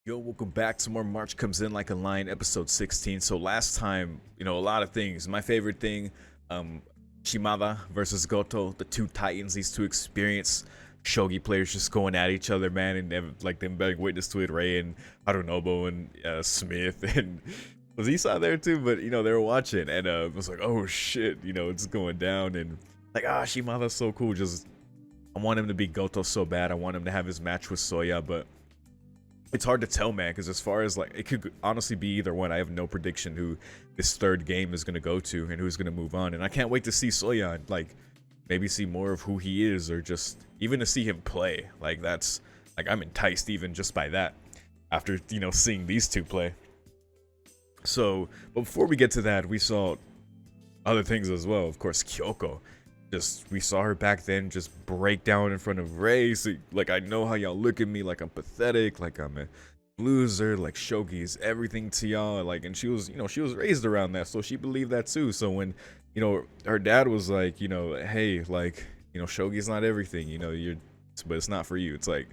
Yo, welcome back to more March Comes In Like a Lion, episode 16. So last time, a lot of things. My favorite thing, Shimada versus Goto, the two titans, these two experienced shogi players just going at each other, man, and like them being witness to it, Ray and Harunobu and Smith and was Esau there too, but they were watching and it was like, oh shit, it's going down and like Shimada's so cool. Just I want him to beat Goto so bad. I want him to have his match with Soya, but it's hard to tell, man, because as far as like it could honestly be either one. I have no prediction who this third game is going to go to and who's going to move on, and I can't wait to see Soya, like maybe see more of who he is, or just even to see him play. Like that's like I'm enticed even just by that after seeing these two play. So but before we get to that, we saw other things as well. Of course, Kyoko, just we saw her back then just break down in front of Ray. So, like, I know how y'all look at me like I'm pathetic, like I'm a loser, like shogi is everything to y'all, like, and she was she was raised around that, so she believed that too. So when her dad was like, hey, like, shogi's not everything, you're but it's not for you. It's like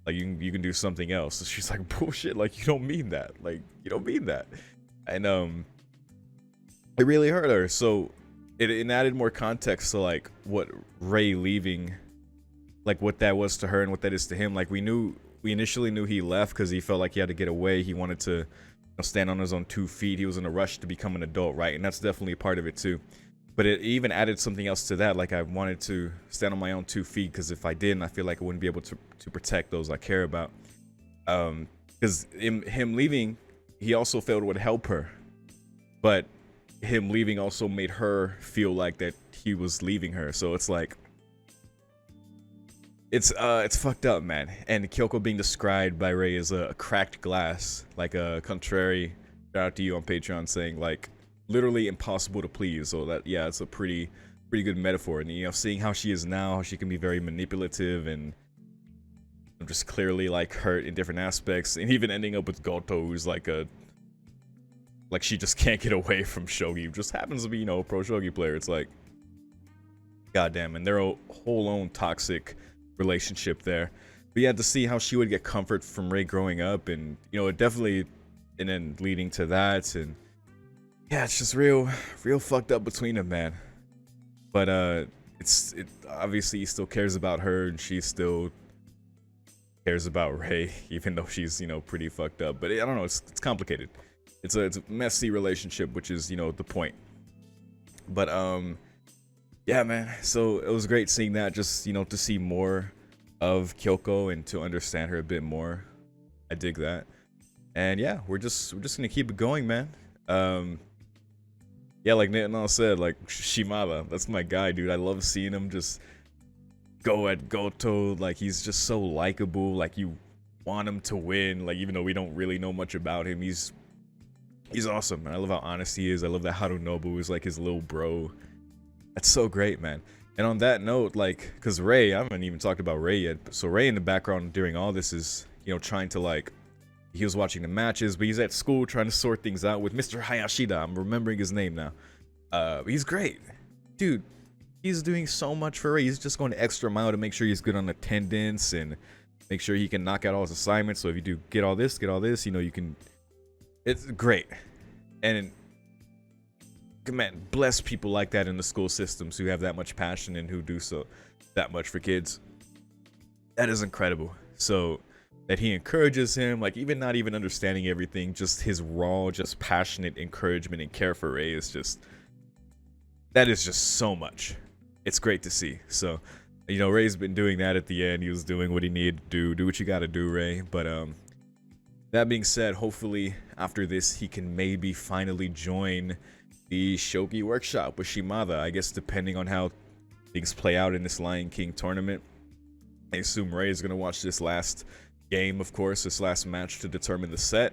you can do something else. So she's like, bullshit, like you don't mean that, like you don't mean that. And it really hurt her. So it added more context to like what Ray leaving, like what that was to her and what that is to him. Like we initially knew he left because he felt like he had to get away. He wanted to stand on his own 2 feet. He was in a rush to become an adult, right? And that's definitely a part of it too. But it even added something else to that. Like I wanted to stand on my own 2 feet because if I didn't, I feel like I wouldn't be able to protect those I care about. Because him leaving, he also felt it would help her, but him leaving also made her feel like that he was leaving her. So it's like it's fucked up, man. And Kyoko being described by Ray as a cracked glass, like a contrary, shout out to you on Patreon, saying like literally impossible to please. So that, yeah, it's a pretty good metaphor. And seeing how she is now, how she can be very manipulative and just clearly like hurt in different aspects, and even ending up with Goto, who's like she just can't get away from shogi, just happens to be a pro shogi player. It's like goddamn, and they're a whole own toxic relationship there. But yeah, to see how she would get comfort from Ray growing up, and it definitely, and then leading to that, and yeah, it's just real fucked up between them, man. But it obviously he still cares about her, and she still cares about Ray, even though she's pretty fucked up. But I don't know, it's complicated. It's a messy relationship, which is the point. But yeah, man, so it was great seeing that, just to see more of Kyoko and to understand her a bit more. I dig that. And yeah, we're just gonna keep it going, man. Yeah, like Nathan said, like Shimada, that's my guy, dude. I love seeing him just go at Goto. Like he's just so likable, like you want him to win, like even though we don't really know much about him. He's awesome, man. I love how honest he is. I love that Harunobu is like his little bro. That's so great, man. And on that note, like, because Ray, I haven't even talked about Ray yet. So Ray in the background during all this is, trying to like, he was watching the matches, but he's at school trying to sort things out with Mr. Hayashida. I'm remembering his name now. He's great. Dude, he's doing so much for Ray. He's just going the extra mile to make sure he's good on attendance and make sure he can knock out all his assignments. So if you do get all this, you can. It's great. And man, bless people like that in the school systems who have that much passion and who do so that much for kids. That is incredible. So that he encourages him, like even not even understanding everything, just his raw, just passionate encouragement and care for Ray is just, that is just so much. It's great to see. So Ray's been doing that at the end. He was doing what he needed to do what you gotta do, Ray. But that being said, hopefully after this he can maybe finally join the shogi workshop with Shimada. I guess depending on how things play out in this Lion King tournament. I assume Ray is going to watch this last game, of course, this last match to determine the set.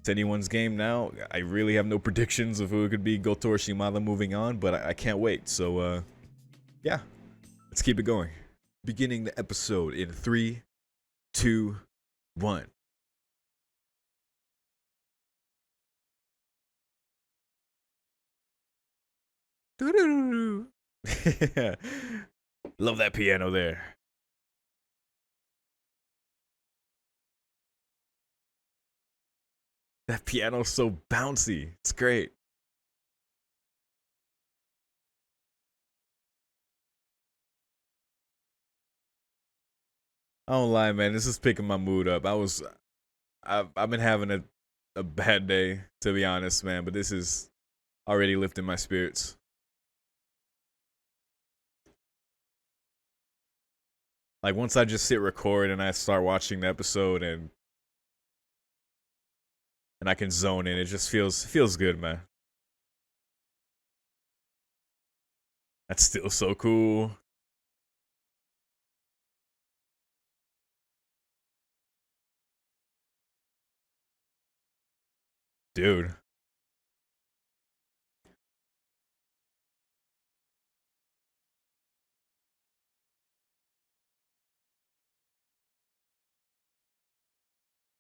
It's anyone's game now. I really have no predictions of who it could be, Goto or Shimada moving on, but I can't wait. So yeah, let's keep it going. Beginning the episode in 3, 2, 1. Love that piano there. That piano's so bouncy. It's great. I don't lie, man. This is picking my mood up. I've been having a bad day, to be honest, man. But this is already lifting my spirits. Like once I just sit record and I start watching the episode and I can zone in, it just feels good, man. That's still so cool. Dude.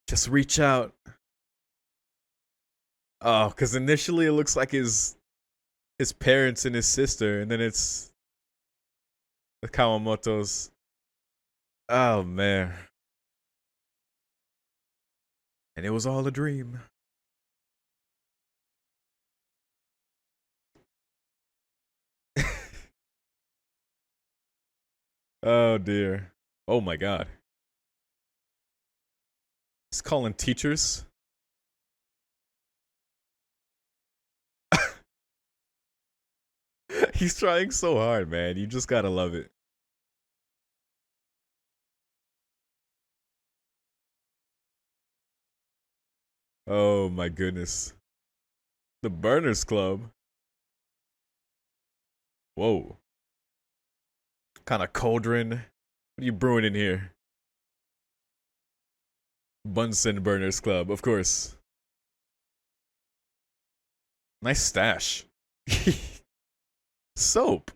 Just reach out. Oh, because initially it looks like his parents and his sister, and then it's the Kawamotos. Oh man. And it was all a dream. Oh dear. Oh my god. He's calling teachers. He's trying so hard, man. You just gotta love it. Oh my goodness. The Burners Club. Whoa. Kind of cauldron. What are you brewing in here? Bunsen Burners Club, of course. Nice stash. Soap.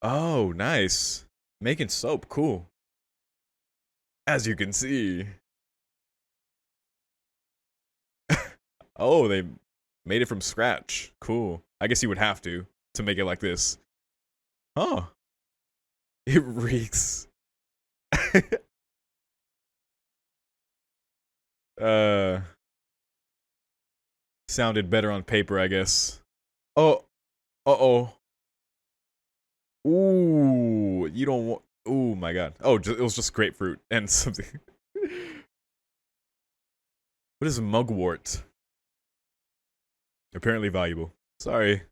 Oh, nice. Making soap, cool. As you can see. Oh, they made it from scratch. Cool. I guess you would have to make it like this. Huh. It reeks. uh Sounded better on paper, I guess. Oh, uh-oh. Ooh, you don't want. Oh my god. Oh, it was just grapefruit and something. What is mugwort? Apparently valuable. Sorry.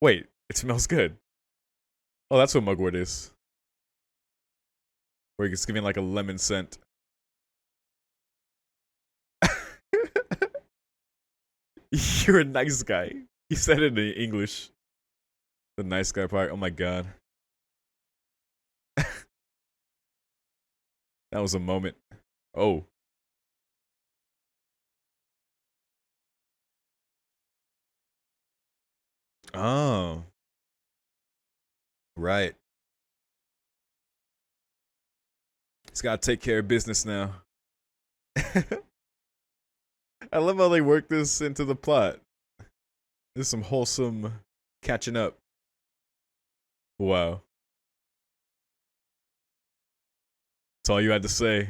Wait, it smells good. Oh, that's what mugwort is. Where it's giving like a lemon scent. You're a nice guy. He said it in English. The nice guy part. Oh my god. That was a moment. Oh. Oh. Right. He's got to take care of business now. I love how they work this into the plot. There's some wholesome catching up. Wow. That's all you had to say.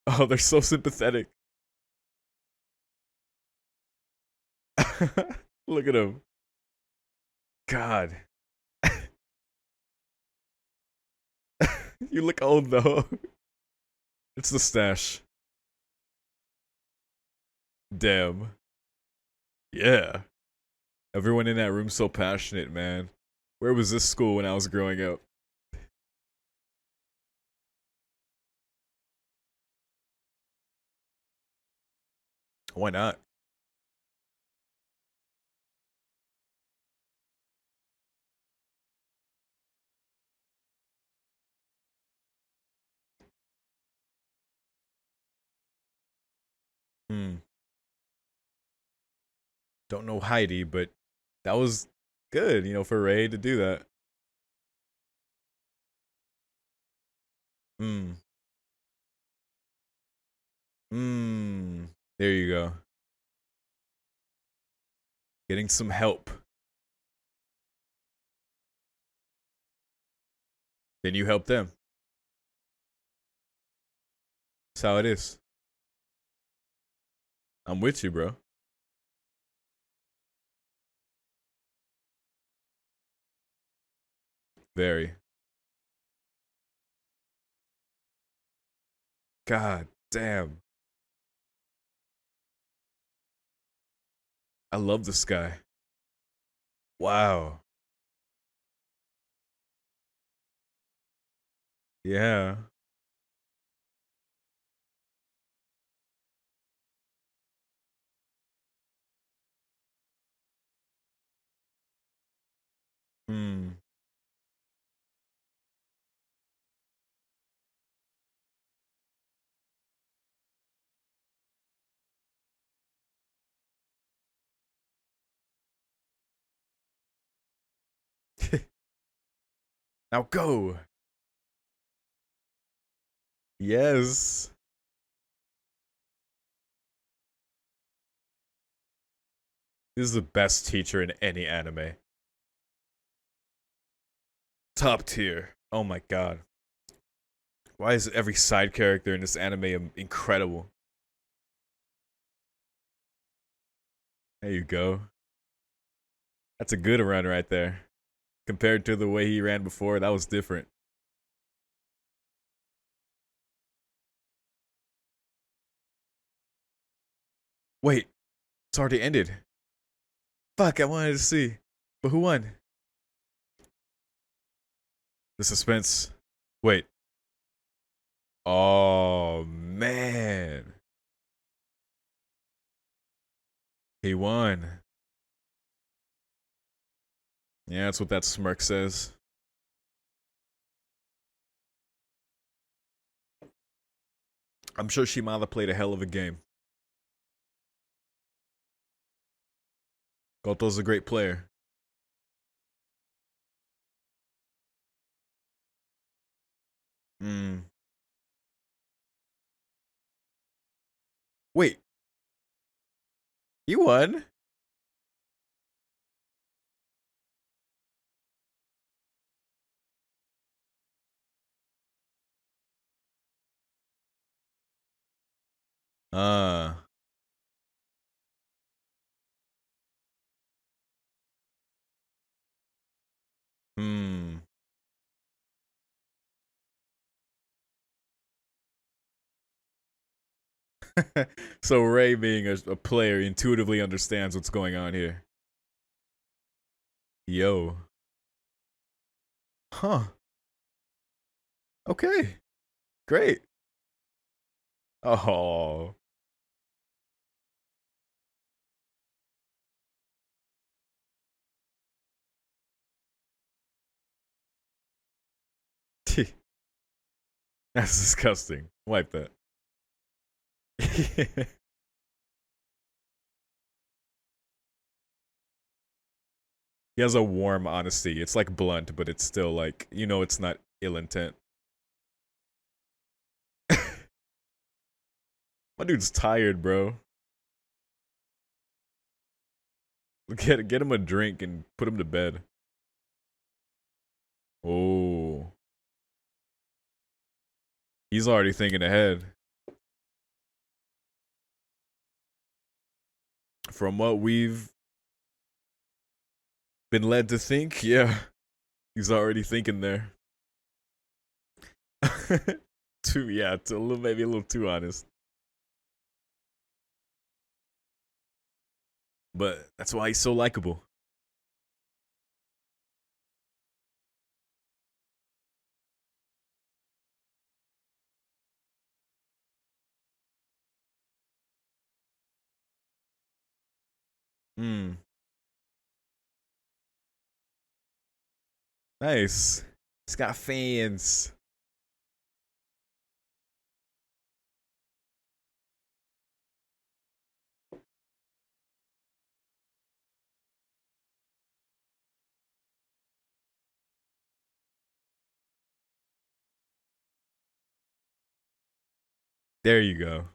Oh, they're so sympathetic. Look at him. God. You look old though. It's the stash. Damn. Yeah. Everyone in that room so passionate, man. Where was this school when I was growing up? Why not? Hmm. Don't know Heidi, but that was good, for Ray to do that. Hmm. Hmm. There you go. Getting some help. Then you help them. That's how it is. I'm with you, bro. Very. God damn. I love this guy. Wow. Yeah. Hmm. Now go. Yes. This is the best teacher in any anime. Top tier. Oh my god. Why is every side character in this anime incredible? There you go. That's a good run right there. Compared to the way he ran before, that was different. Wait, it's already ended. Fuck, I wanted to see. But who won? The suspense. Wait. Oh, man. He won. Yeah, that's what that smirk says. I'm sure Shimada played a hell of a game. Goto's a great player. Hmm. Wait, he won? Uh. Hmm. So Ray, being a player, intuitively understands what's going on here. Yo. Huh. Okay. Great. Oh. That's disgusting. Wipe that. He has a warm honesty. It's like blunt, but it's still like, it's not ill intent. My dude's tired, bro. Get him a drink and put him to bed. Oh. He's already thinking ahead. From what we've been led to think, yeah. He's already thinking there. Yeah, it's a little, maybe a little too honest. But that's why he's so likable. Hmm. Nice. He's got fans. There you go.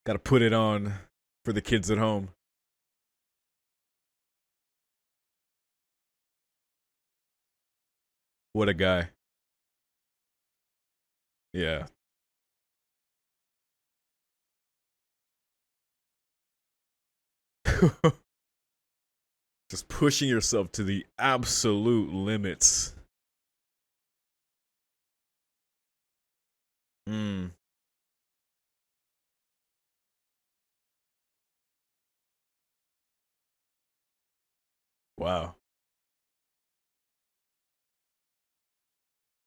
Got to put it on for the kids at home. What a guy. Yeah. Just pushing yourself to the absolute limits. Hmm. Wow.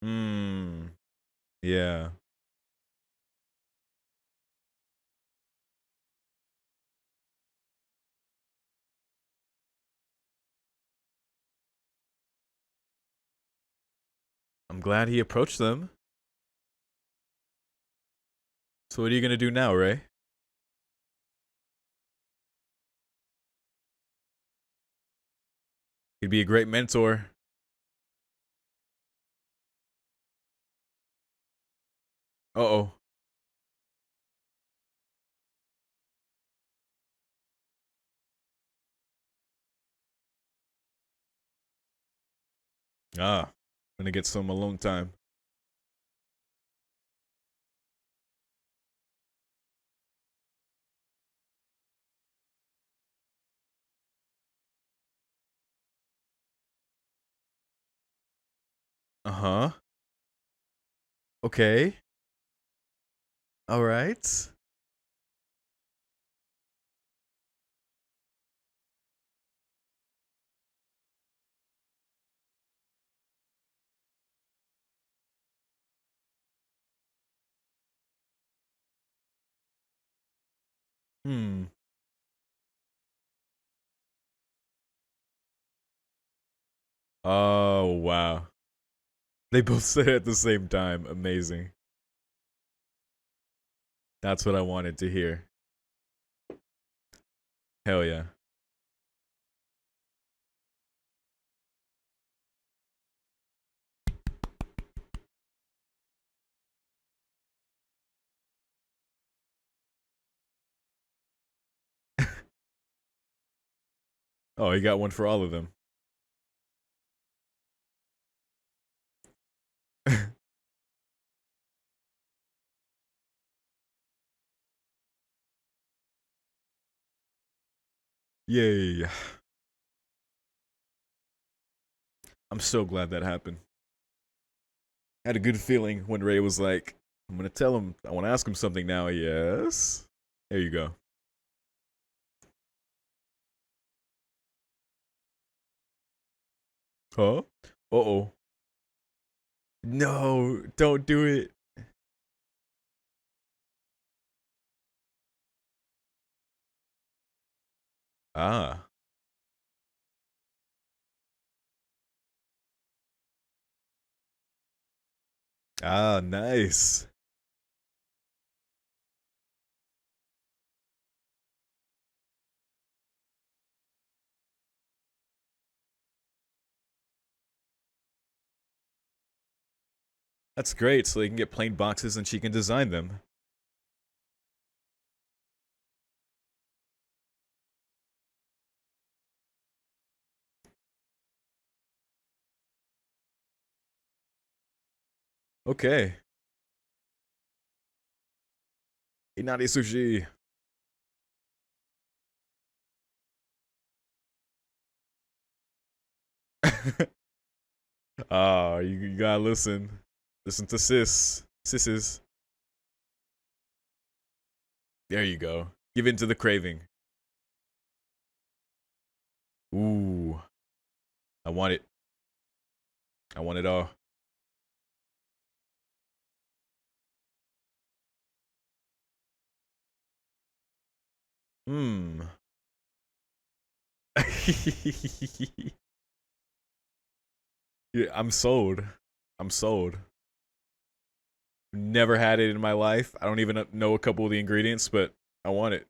Hmm. Yeah. I'm glad he approached them. So what are you gonna do now, Ray? He'd be a great mentor. Uh oh. Ah. Gonna get some alone time. Uh huh. Okay. All right. Hmm. Oh wow. They both said it at the same time. Amazing. That's what I wanted to hear. Hell yeah. Oh, he got one for all of them. Yay. I'm so glad that happened. I had a good feeling when Ray was like, I'm gonna tell him, I wanna ask him something now. Yes. There you go. Huh? Uh oh. No, don't do it. Ah. Ah, nice. That's great. So they can get plain boxes and she can design them. Okay. Inari sushi. Ah, you gotta listen. Listen to Sisses. There you go. Give in to the craving. Ooh. I want it. I want it all. Hmm. Yeah, I'm sold. I'm sold. Never had it in my life. I don't even know a couple of the ingredients, but I want it.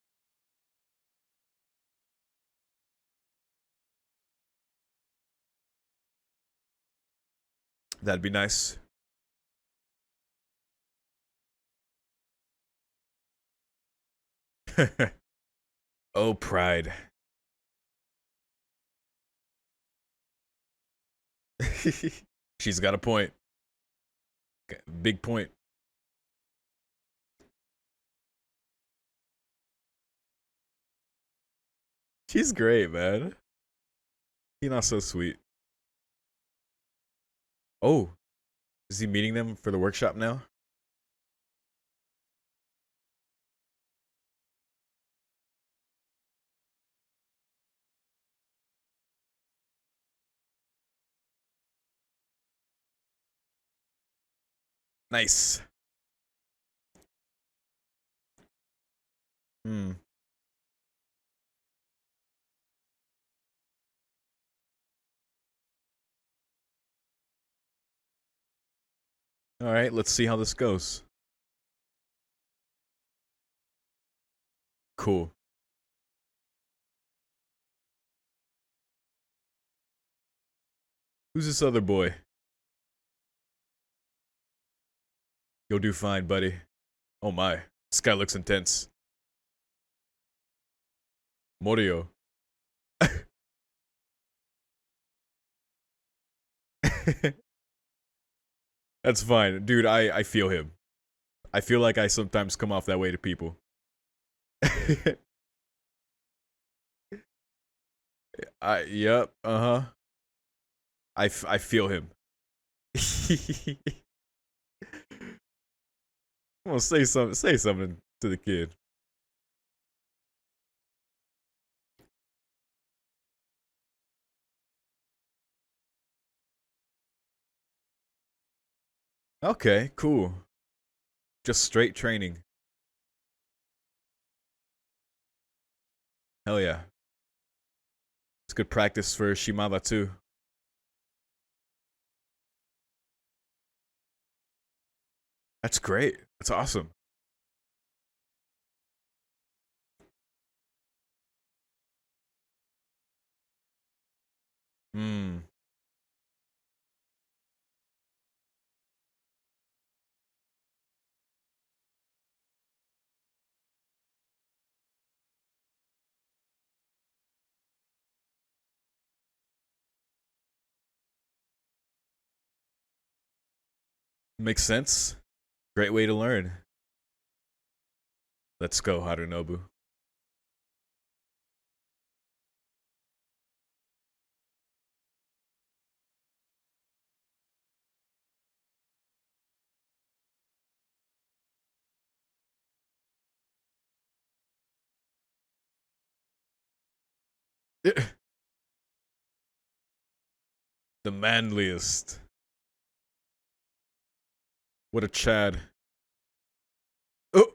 That'd be nice. Oh, pride. She's got a point. Big point. She's great, man. He's not so sweet. Oh, is he meeting them for the workshop now? Nice. Hmm. All right, let's see how this goes. Cool. Who's this other boy? You'll do fine, buddy. Oh my, this guy looks intense. Morio. That's fine. Dude, I feel him. I feel like I sometimes come off that way to people. Yep, uh-huh. I feel him. Come on, say something to the kid. Okay, cool. Just straight training. Hell yeah. It's good practice for Shimada too. That's great. That's awesome. Hmm. Makes sense. Great way to learn. Let's go, Harunobu. The manliest. What a Chad. Oh.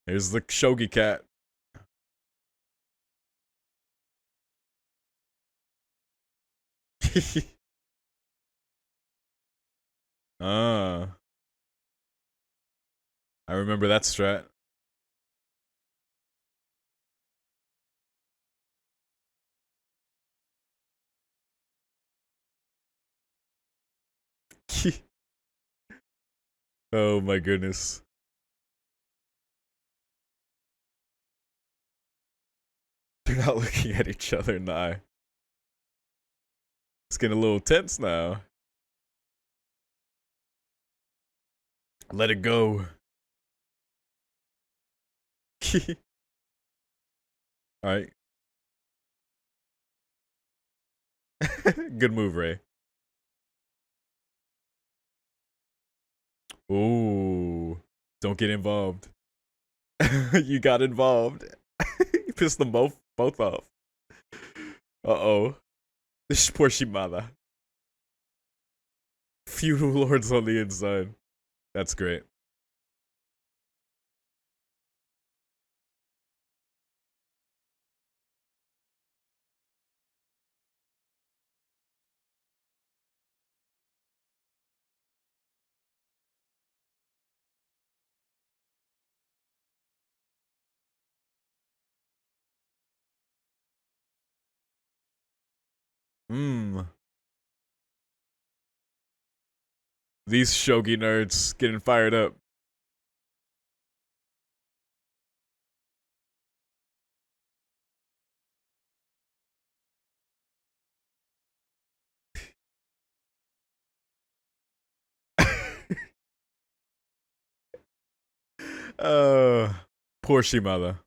Here's the Shogi cat. Ah, I remember that strat. Oh my goodness. They're not looking at each other in the eye. It's getting a little tense now. Let it go. Alright. Good move, Ray. Ooh. Don't get involved. You got involved. You pissed them both off. Uh-oh. This poor Shimada. Feudal lords on the inside. That's great. Mmm. These shogi nerds getting fired up. Uh, poor Shimada.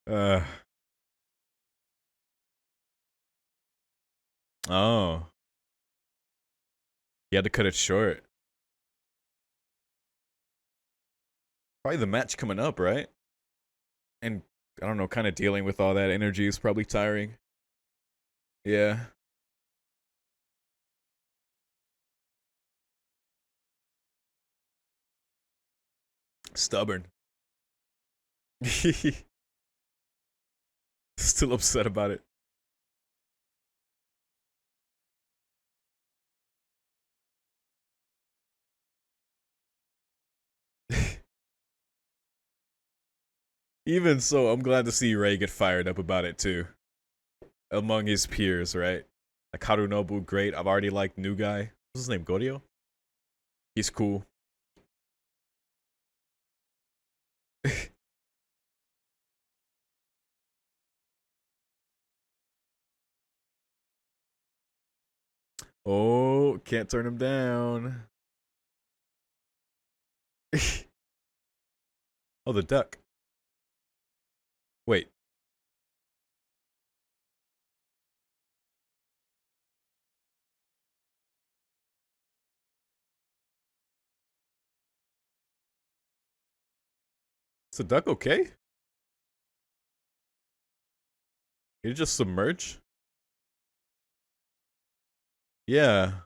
Uh, oh, he had to cut it short. Probably the match coming up, right? And I don't know, kind of dealing with all that energy is probably tiring. Yeah. Stubborn. Still upset about it. Even so, I'm glad to see Ray get fired up about it too. Among his peers, right? Like Harunobu, great. I've already liked new guy. What's his name? Goryo? He's cool. Oh, can't turn him down. Oh, the duck. Wait, is the duck okay? Did it just submerge? Yeah.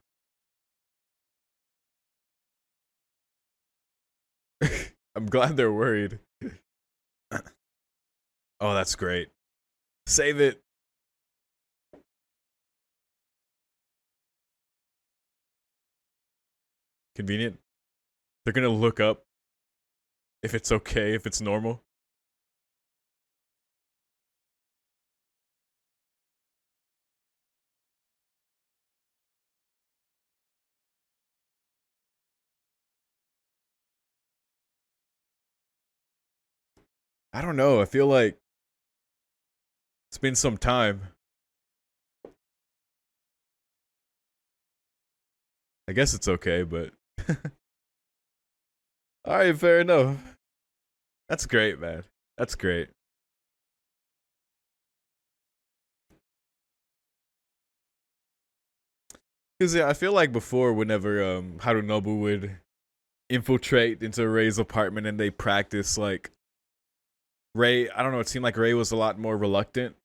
I'm glad they're worried. Oh, that's great. Save it. Convenient. They're gonna look up if it's okay, if it's normal. I don't know. I feel like it's been some time. I guess it's okay, but all right, fair enough. That's great, man. That's great. Cause yeah, I feel like before, whenever Harunobu would infiltrate into Ray's apartment and they practice, like Ray, I don't know. It seemed like Ray was a lot more reluctant.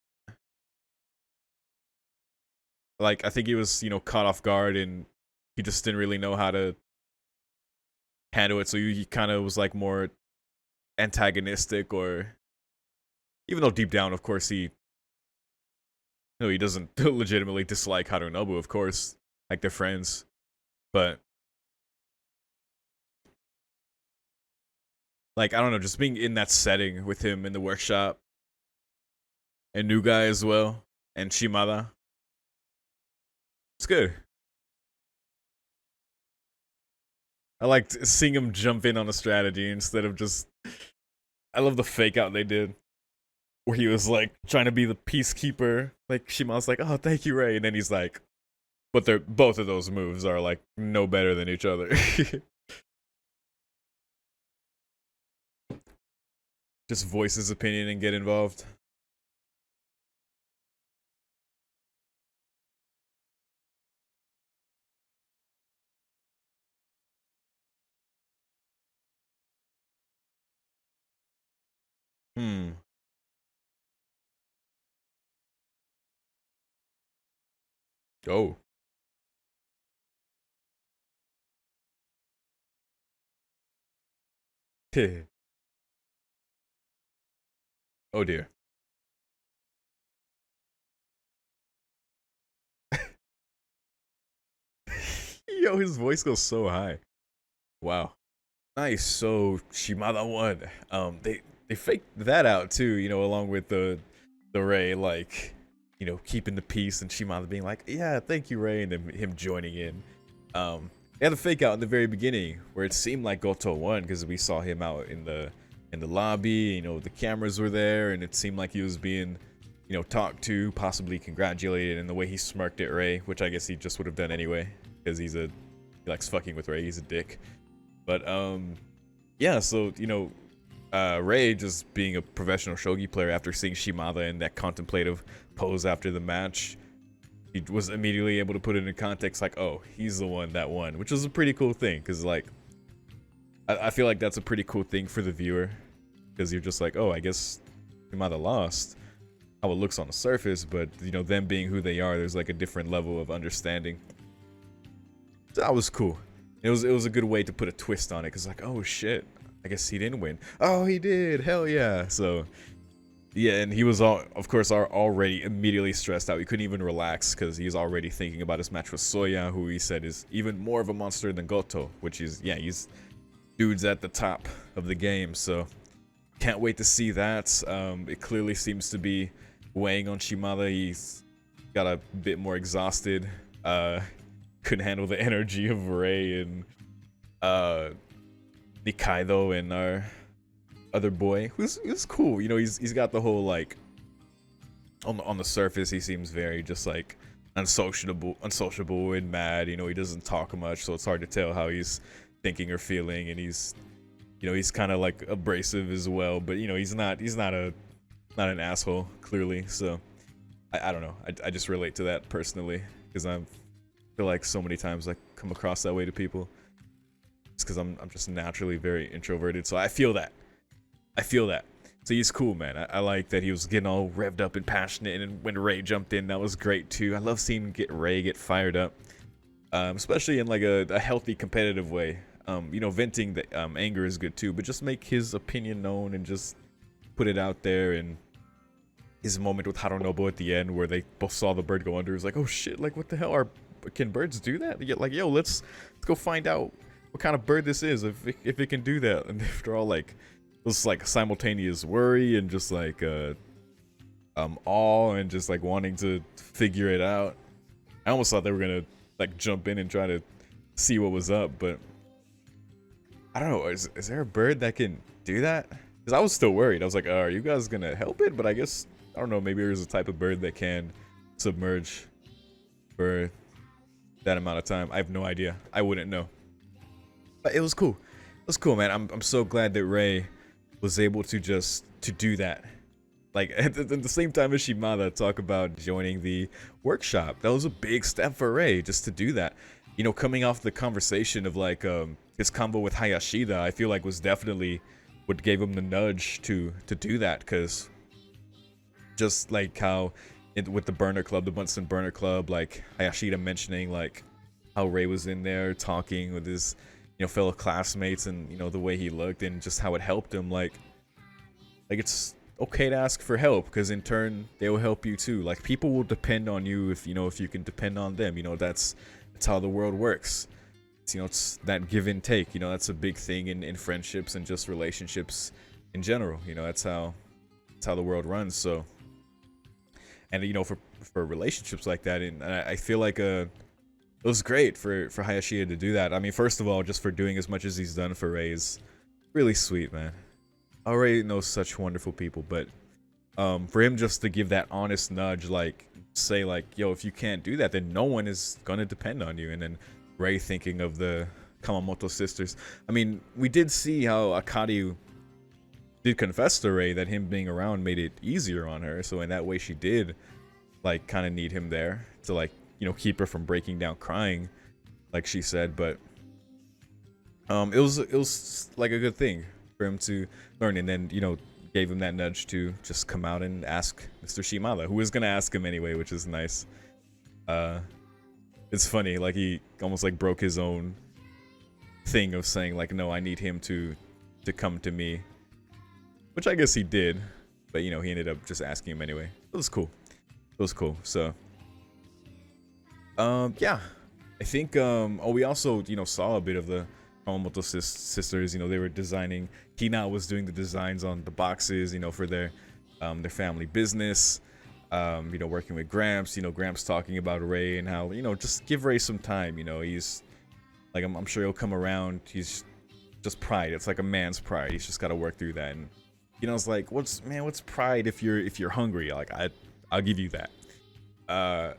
Like I think he was, caught off guard and he just didn't really know how to handle it. So he kind of was like more antagonistic, or even though deep down, of course, he doesn't legitimately dislike Harunobu. Of course, like they're friends, but like I don't know, just being in that setting with him in the workshop and new guy as well and Shimada, it's good. I liked seeing him jump in on a strategy instead of just. I love the fake out they did where he was like trying to be the peacekeeper. Like Shimada's like, "Oh, thank you, Ray," and then he's like, "But they're both of those moves are like no better than each other." Just voice his opinion and get involved. Hmm. Oh. Oh dear. Yo, his voice goes so high. Wow. Nice. So Shimada won. They faked that out too, along with the Ray, like, keeping the peace and Shimada being like, "Yeah, thank you, Ray," and then him joining in. They had a fake out in the very beginning where it seemed like Goto won because we saw him out in the lobby. The cameras were there, and it seemed like he was being, talked to, possibly congratulated, and the way he smirked at Ray, which I guess he just would have done anyway. because he likes fucking with Ray. He's a dick. But yeah. So Ray just being a professional shogi player after seeing Shimada in that contemplative pose after the match, he was immediately able to put it in context like, oh, he's the one that won, which was a pretty cool thing because like I feel like that's a pretty cool thing for the viewer because you're just like, oh, I guess Shimada lost, how it looks on the surface, but them being who they are, there's like a different level of understanding. So that was cool. It was a good way to put a twist on it because like, oh shit, I guess he didn't win. Oh, he did. Hell yeah. So yeah, and he was of course already immediately stressed out. He couldn't even relax because he's already thinking about his match with Soya, who he said is even more of a monster than Goto, which is, yeah, he's dudes at the top of the game. So can't wait to see that. It clearly seems to be weighing on Shimada. He's got a bit more exhausted. Couldn't handle the energy of Ray and Nikaido and our other boy, who's cool. He's got the whole like on the surface he seems very just like unsociable and mad. He doesn't talk much, so it's hard to tell how he's thinking or feeling, and he's kind of like abrasive as well, but he's not an asshole clearly. So I don't know, I just relate to that personally because I feel like so many times I come across that way to people. It's because I'm just naturally very introverted, so I feel that. So he's cool, man. I like that he was getting all revved up and passionate, and when Ray jumped in, that was great too. I love seeing Ray get fired up, especially in like a healthy competitive way. Venting the anger is good too, but just make his opinion known and just put it out there. And his moment with Harunobu at the end where they both saw the bird go under, is like, oh shit, like what the hell, can birds do that? Like, yo, let's go find out what kind of bird this is, if it can do that. And after all, like, it was like simultaneous worry and just like awe and just like wanting to figure it out. I almost thought they were gonna like jump in and try to see what was up, but I don't know, is there a bird that can do that? Because I was still worried. I was like, are you guys gonna help it? But I guess, I don't know, maybe there's a type of bird that can submerge for that amount of time. I have no idea. I wouldn't know. But it was cool. It was cool, man. I'm so glad that Ray was able to do that. Like at the same time as Shimada talk about joining the workshop, that was a big step for Ray just to do that. Coming off the conversation of like his combo with Hayashida, I feel like was definitely what gave him the nudge to do that, because just like how with the Burner Club, the Bunsen Burner Club, like Hayashida mentioning like how Ray was in there talking with his fellow classmates and the way he looked and just how it helped him. Like it's okay to ask for help because in turn they will help you too. Like people will depend on you if you can depend on them. That's how the world works. It's that give and take. That's a big thing in friendships and just relationships in general. That's how the world runs. So, and for relationships like that, and I feel like it was great for Hayashida to do that. I mean, first of all, just for doing as much as he's done for Ray is really sweet, man. I already know such wonderful people, but for him just to give that honest nudge, like say like, yo, if you can't do that, then no one is gonna depend on you. And then Ray thinking of the Kamamoto sisters. I mean, we did see how Akari did confess to Ray that him being around made it easier on her. So in that way, she did like kind of need him there to like keep her from breaking down crying, like she said. But it was like a good thing for him to learn, and then gave him that nudge to just come out and ask Mr. Shimada, who was gonna ask him anyway, which is nice. It's funny, like he almost like broke his own thing of saying like, no, I need him to come to me, which I guess he did, but he ended up just asking him anyway. It was cool. So yeah, I think we also saw a bit of the Kamamoto sisters. They were designing. Hina was doing the designs on the boxes, for their family business. Working with Gramps. Gramps talking about Ray and how just give Ray some time. He's like, I'm sure he'll come around. He's just pride. It's like a man's pride. He's just got to work through that. And it's like, what's pride if you're hungry? Like I'll give you that. And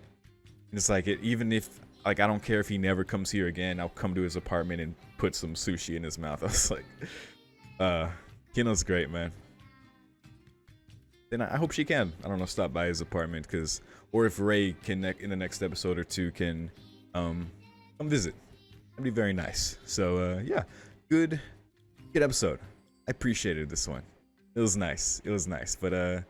it's like even if like, I don't care if he never comes here again. I'll come to his apartment and put some sushi in his mouth. I was like, Kino's great, man. And I hope she can, I don't know, stop by his apartment, or if Ray can in the next episode or two can come visit. That'd be very nice. So yeah, good episode. I appreciated this one. It was nice. But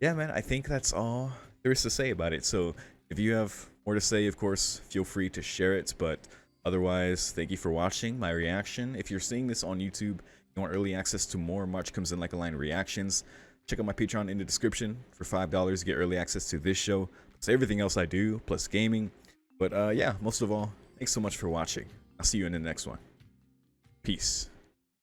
yeah, man, I think that's all there is to say about it. So if you have more to say, of course, feel free to share it. But otherwise, thank you for watching my reaction. If you're seeing this on YouTube, you want early access to more March Comes In Like a Line reactions, check out my Patreon in the description. For $5, you get early access to this show, plus everything else I do, plus gaming. But yeah, most of all, thanks so much for watching. I'll see you in the next one. Peace.